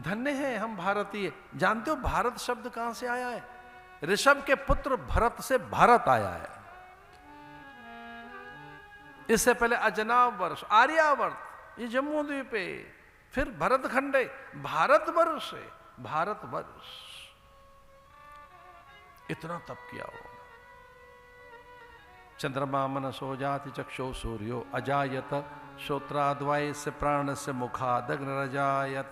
धन्य हैं हम भारतीय। जानते हो भारत शब्द कहां से आया है? ऋषभ के पुत्र भरत से भारत आया है। इससे पहले अजनाब वर्ष, आर्यावर्त, ये जम्मू द्वीप है, फिर भरतखंड है, भारतवर्ष है, भारतवर्ष। इतना तप किया हो। चंद्रमा मनसो जाति चक्षो सूर्यो अजायत श्रोत्राद्वाय से प्राण से मुखादग्न रजायत।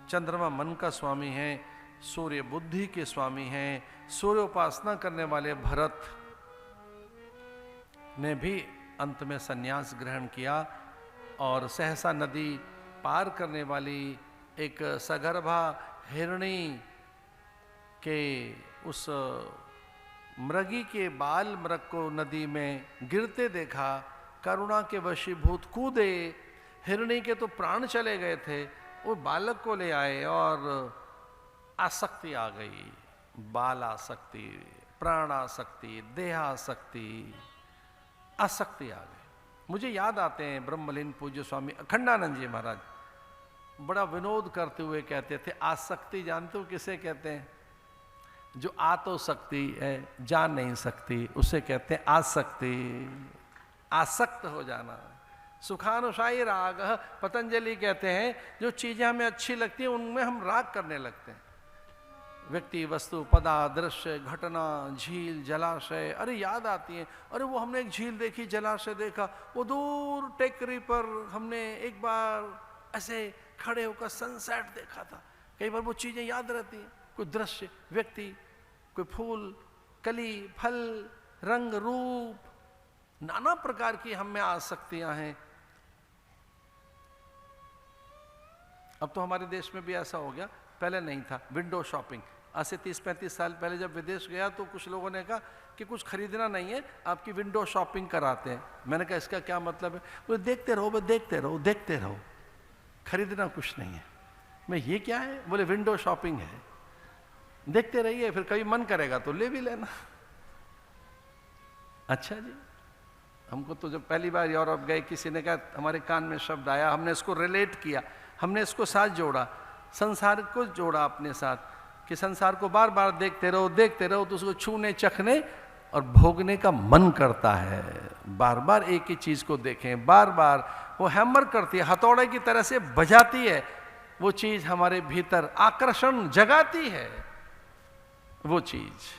चंद्रमा मन का स्वामी है, सूर्य बुद्धि के स्वामी हैं। सूर्य उपासना करने वाले भरत ने भी अंत में संन्यास ग्रहण किया और सहसा नदी पार करने वाली एक सगर्भा हिरणी के उस मृगी के बाल मृग को नदी में गिरते देखा। करुणा के वशीभूत कूदे, हिरणी के तो प्राण चले गए थे, वो बालक को ले आए और आसक्ति आ गई। बाल आसक्ति, प्राण आसक्ति, देहासक्ति, आसक्ति आ गई। मुझे याद आते हैं ब्रह्मलीन पूज्य स्वामी अखंडानंद जी महाराज बड़ा विनोद करते हुए कहते थे, आसक्ति जानते हो किसे कहते हैं? जो आ तो सकती है, जा नहीं सकती, उसे कहते हैं आसक्ति। आसक्त हो जाना। सुखानुशायी राग, पतंजलि कहते हैं जो चीजें हमें अच्छी लगती हैं उनमें हम राग करने लगते हैं। व्यक्ति, वस्तु, पदार्थ, दृश्य, घटना, झील, जलाशय, अरे याद आती है। अरे वो हमने एक झील देखी, जलाशय देखा, वो दूर टेकरी पर हमने एक बार ऐसे खड़े होकर सनसेट देखा था। कई बार वो चीजें याद रहती हैं, कोई दृश्य, व्यक्ति, कोई फूल, कली, फल, रंग, रूप, नाना प्रकार की हम में आसक्तियां हैं। अब तो हमारे देश में भी ऐसा हो गया, पहले नहीं था। विंडो शॉपिंग, आज से 30-35 साल पहले जब विदेश गया तो कुछ लोगों ने कहा कि कुछ खरीदना नहीं है, आपकी विंडो शॉपिंग कराते हैं। मैंने कहा इसका क्या मतलब है? वो देखते रहो, देखते रहो, देखते रहो, खरीदना कुछ नहीं है। मैं ये क्या है? बोले विंडो शॉपिंग है, देखते रहिए, फिर कभी मन करेगा तो ले भी लेना। अच्छा जी। हमको तो जब पहली बार यूरोप गए किसी ने कहा, हमारे कान में शब्द आया, हमने इसको रिलेट किया, हमने इसको साथ जोड़ा, संसार को जोड़ा अपने साथ, कि संसार को बार बार देखते रहो, देखते रहो तो उसको छूने, चखने और भोगने का मन करता है। बार बार एक ही चीज को देखें, बार बार वो हैमर करती है, हथौड़े की तरह से बजाती है, वो चीज हमारे भीतर आकर्षण जगाती है। वो चीज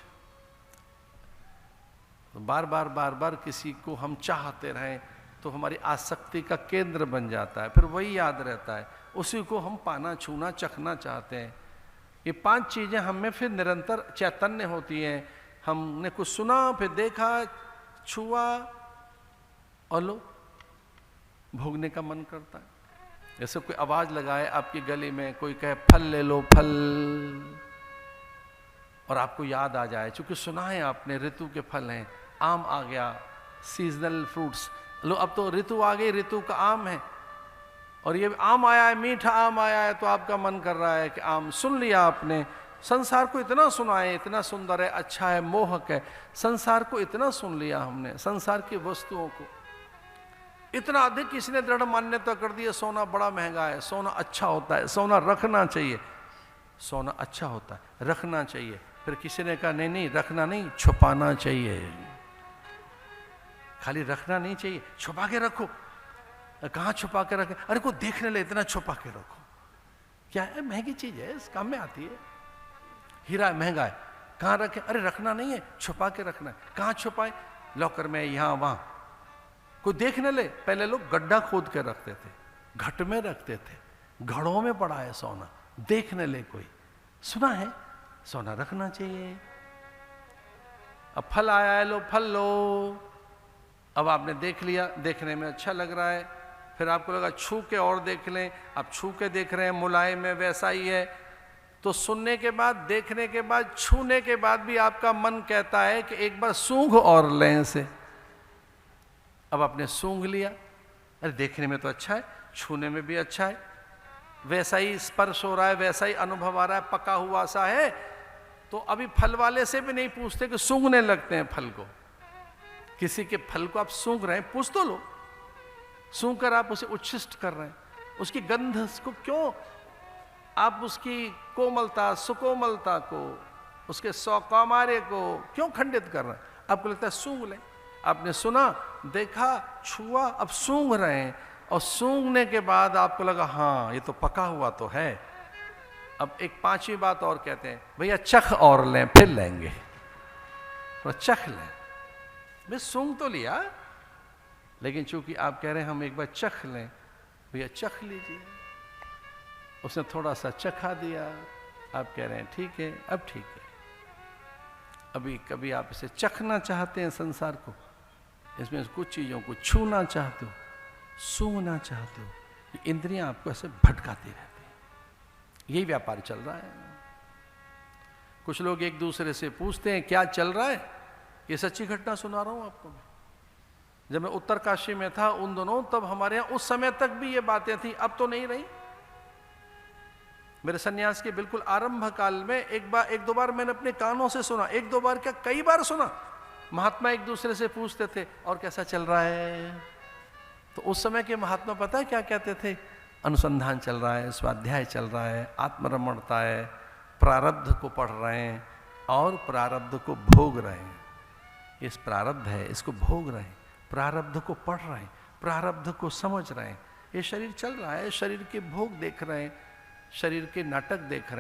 बार बार बार बार किसी को हम चाहते रहें तो हमारी आसक्ति का केंद्र बन जाता है, फिर वही याद रहता है, उसी को हम पाना, छूना, चखना चाहते हैं। ये 5 चीजें हम में फिर निरंतर चैतन्य होती हैं। हमने कुछ सुना, फिर देखा, छुआ और लो भोगने का मन करता है। जैसे कोई आवाज लगाए आपकी गली में, कोई कहे फल ले लो, फल, और आपको याद आ जाए, चूंकि सुना है आपने ऋतु के फल हैं, आम आ गया, सीजनल फ्रूट्स, लो अब तो ऋतु आ गई, ऋतु का आम है, और ये आम आया है, मीठा आम आया है, तो आपका मन कर रहा है कि आम। सुन लिया आपने, संसार को इतना सुना है, इतना सुंदर है, अच्छा है, मोहक है, संसार को इतना सुन लिया हमने, संसार की वस्तुओं को इतना अधिक किसी ने दृढ़ मान्यता कर दी है, सोना बड़ा महंगा है, सोना अच्छा होता है, सोना रखना चाहिए, सोना अच्छा होता है, रखना चाहिए। फिर किसी ने कहा नहीं नहीं, रखना नहीं, छुपाना चाहिए। खाली रखना नहीं चाहिए, छुपा के रखो। कहाँ छुपा के रखे? अरे को देखने ले, इतना छुपा के रखो। क्या है? महंगी चीज है, इस काम में आती है। हीरा महंगा है, कहाँ रखे? अरे रखना नहीं है, छुपा के रखना है। कहाँ छुपाए? लॉकर में, यहाँ वहां। कोई देखने ले, पहले लोग गड्ढा खोद के रखते थे, घट में रखते थे, घड़ों में पड़ा है सोना, देखने ले कोई। सुना है सोना रखना चाहिए। अब फल आया है, लो फल लो। अब आपने देख लिया, देखने में अच्छा लग रहा है, फिर आपको लगा छू के और देख लें। आप छू के देख रहे हैं, मुलायम है, वैसा ही है। तो सुनने के बाद, देखने के बाद, छूने के बाद भी आपका मन कहता है कि एक बार सूंघ और लें इसे। अब आपने सूंघ लिया, अरे देखने में तो अच्छा है, छूने में भी अच्छा है, वैसा ही स्पर्श हो रहा है, वैसा ही अनुभव आ रहा है, पका हुआ सा है। तो अभी फल वाले से भी नहीं पूछते कि सूंघने लगते हैं फल को। किसी के फल को आप सूंघ रहे हैं, पूछ तो लो। सूंघ कर आप उसे उच्छिष्ट कर रहे हैं, उसकी गंध को क्यों आप उसकी कोमलता, सुकोमलता को, उसके सौकौमार्य को क्यों खंडित कर रहे हैं? आपको लगता है सूंघ लें। आपने सुना, देखा, छुआ, अब सूंघ रहे हैं, और सूंघने के बाद आपको लगा हाँ ये तो पका हुआ तो है। अब एक पांचवी बात और कहते हैं, भैया चख और लें, फिर लेंगे, तो चख लें। भाई सूंघ तो लिया, लेकिन चूंकि आप कह रहे हैं हम एक बार चख लें, भैया चख लीजिए। उसने थोड़ा सा चखा दिया, आप कह रहे हैं ठीक है, अब ठीक है। अभी कभी आप इसे चखना चाहते हैं संसार को, इसमें कुछ चीजों को छूना चाहते हो, सूंघना चाहते हो, ये इंद्रियां आपको ऐसे भटकाती रहती हैं। यही व्यापार चल रहा है। कुछ लोग एक दूसरे से पूछते हैं क्या चल रहा है। ये सच्ची घटना सुना रहा हूं आपको। जब मैं उत्तरकाशी में था उन दोनों, तब हमारे यहां उस समय तक भी ये बातें थी, अब तो नहीं रही। मेरे सन्यास के बिल्कुल आरंभ काल में एक दो बार मैंने अपने कानों से सुना, एक दो बार क्या कई बार सुना, महात्मा एक दूसरे से पूछते थे और कैसा चल रहा है। तो उस समय के महात्मा पता है क्या कहते थे? अनुसंधान चल रहा है, स्वाध्याय चल रहा है, आत्मरमणता है, प्रारब्ध को पढ़ रहे हैं और प्रारब्ध को भोग रहे हैं। इस प्रारब्ध है, इसको भोग रहे हैं, प्रारब्ध को पढ़ रहे हैं, प्रारब्ध को समझ रहे हैं। ये शरीर चल रहा है, शरीर के भोग देख रहे हैं, शरीर के नाटक देख रहे हैं।